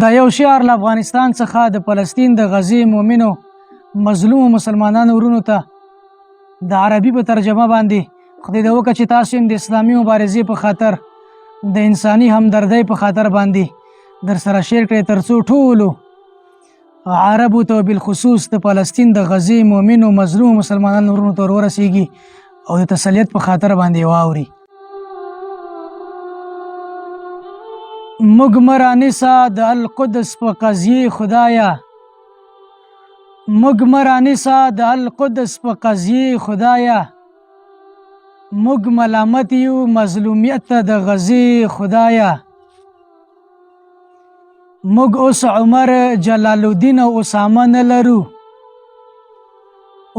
دا یو شعر له افغانستان څخه د فلسطین د غزې مؤمنو مظلومو مسلمانانو ورونو ته د عربي په ترجمه باندې خدای دې وکړه چې تاسو هم د اسلامي مبارزې په خاطر د انساني همدردۍ په خاطر باندې در سره شیر کړئ تر څو ټولو عربو ته بالخصوص د فلسطین د غزې مؤمنو مظلومو مسلمانانو ورونو ته ورسیږي او د تسلیت په خاطر باندې واوري. موږ مرانسه د القدس په قضیې خدایا، موږ مرانسه د القدس په قضیې خدایا، موږ ملامت یو مظلومیت ته د غزې خدایا، موږ اوس عمر جلال الدین او اسامه نه لرو،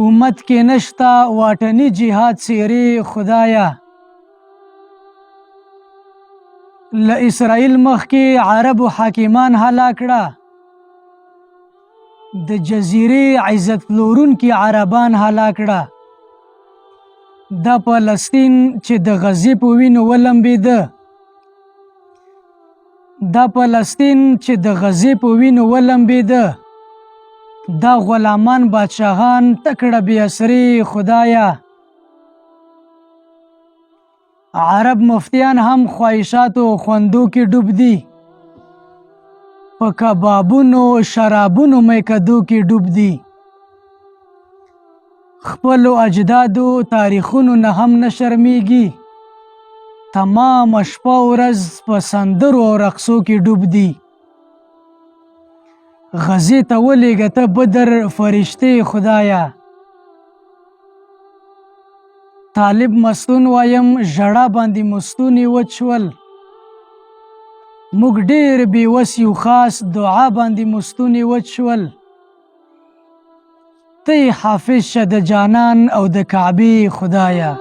امت کې نشته واټني جهاد څیرې خدایا، له اسرائیل مخکې عربو حاکمان هلاک کړه، د جزیرې عزت پلورونکي عربان هلاک کړه، دا فلسطین چې د غزې په وینو ولمبېده، دا فلسطین چې د غزې په وینو ولمبېده، دا غلامان بادشاهان تکړه بې اسرې خدایا، عرب مفتیان هم خواهشاتو خوندو کې ډوب دي، په کبابونو شرابونو میکدو کې ډوب دي، خپلو اجدادو تاریخونو نه هم نه شرمیږي، تمام شپه ورځ په سندرو او رقصو کې ډوب دي، غزې ته ولېږه ته بدر فرشتې خدایا، طالب مستون وایم ژړا باندې مستونې وچ شول، موږ ډېر بې وس یو خاص دعا باندې مستونې وچ شول، ته حافظ شه د جانان او د کعبې خدایا.